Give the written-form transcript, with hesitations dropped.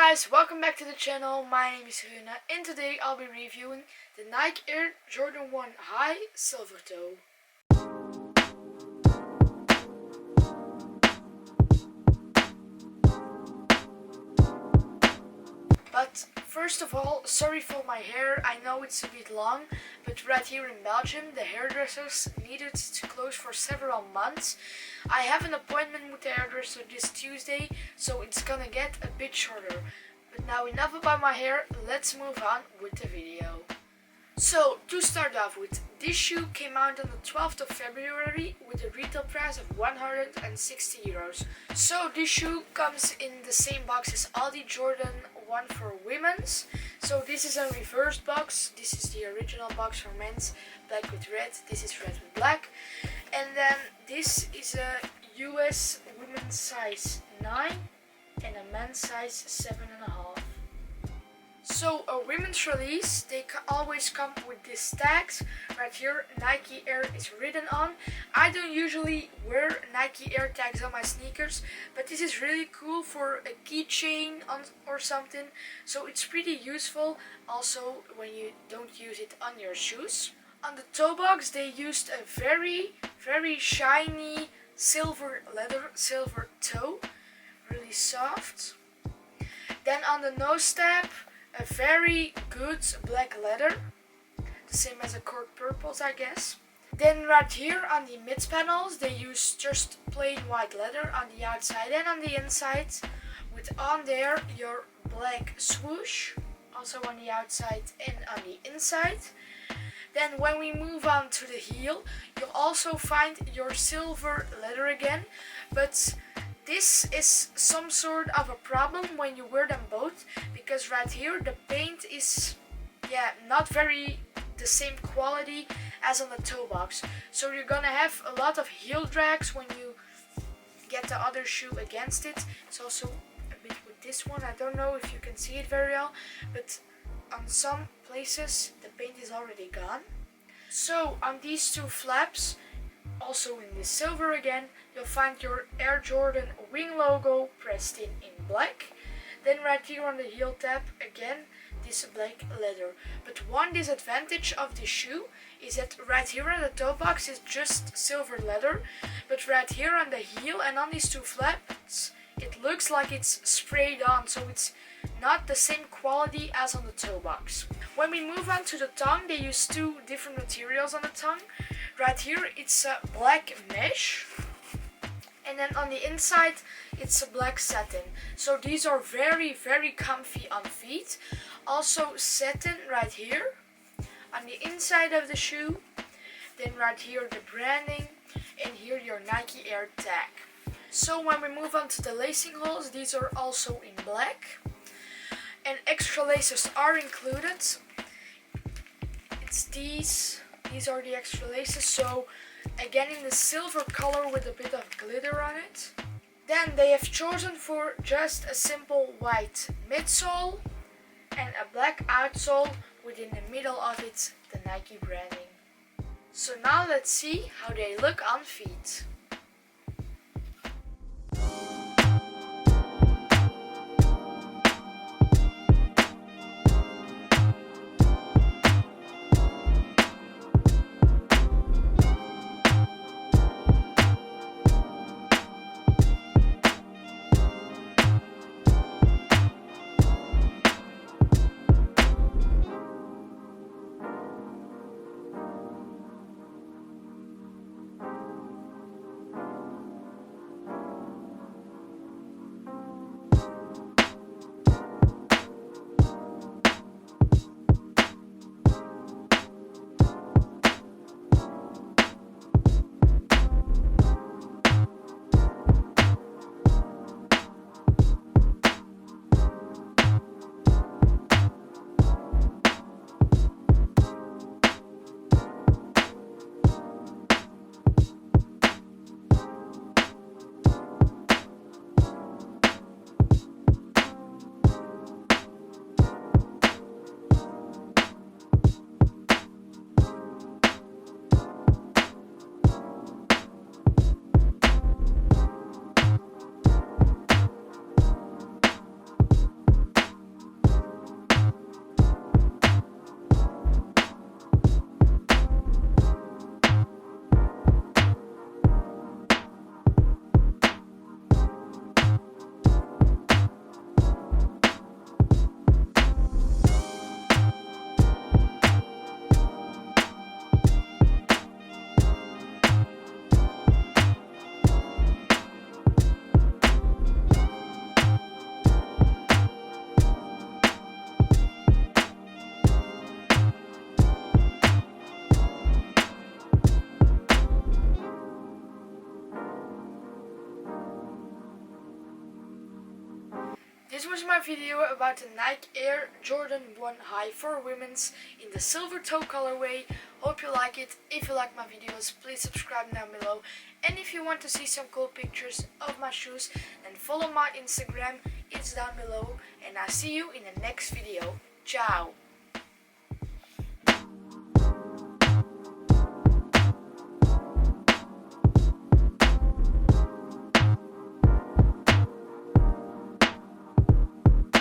guys, welcome back to the channel. My name is Rune and today I'll be reviewing the Nike Air Jordan 1 High Silver Toe. But first of all, sorry for my hair, I know it's a bit long, but right here in Belgium the hairdressers needed to close for several months. I have an appointment with the hairdresser this Tuesday, so it's gonna get a bit shorter. But now enough about my hair, let's move on with the video. So to start off with, this shoe came out on the 12th of February with a retail price of 160 euros. So this shoe comes in the same box as all the Jordan 1 for women's. So this is a reversed box. This is the original box for men's, black with red. This is red with black. And then this is a US women's size 9 and a men's size 7.5. So a women's release, they always come with these tags. Right here, Nike Air is written on. I don't usually wear Nike Air tags on my sneakers, but this is really cool for a keychain or something. So it's pretty useful also when you don't use it on your shoes. On the toe box, they used a very shiny silver leather, silver toe, really soft. Then on the nose tab, a very good black leather, the same as the cork purples, I guess. Then right here on the mid panels, they use just plain white leather on the outside and on the inside, with on there your black swoosh, also on the outside and on the inside. Then when we move on to the heel, you'll also find your silver leather again, but this is some sort of a problem when you wear them both, because right here the paint is not very the same quality as on the toe box. So you're gonna have a lot of heel drags when you get the other shoe against it. It's also a bit with this one, I don't know if you can see it very well, but on some places the paint is already gone. So on these two flaps, also in this silver again, you'll find your Air Jordan wing logo pressed in black. Then right here on the heel tab, again, this black leather. But one disadvantage of this shoe is that right here on the toe box is just silver leather, but right here on the heel and on these two flaps, it looks like it's sprayed on, so it's not the same quality as on the toe box. When we move on to the tongue, they use two different materials on the tongue. Right here it's a black mesh, and then on the inside it's a black satin. So these are very comfy on feet. Also satin right here on the inside of the shoe. Then right here the branding, and here your Nike Air tag. So when we move on to the lacing holes, these are also in black, and extra laces are included. It's these are the extra laces, so again in the silver color with a bit of glitter on it. Then they have chosen for just a simple white midsole and a black outsole with in the middle of it the Nike branding. So now let's see how they look on feet. my video about the Nike Air Jordan 1 High for women's in the silver toe colorway. Hope you like it. If you like my videos, please subscribe down below. And if you want to see some cool pictures of my shoes, then follow my Instagram. It's down below. And I'll see you in the next video. Ciao!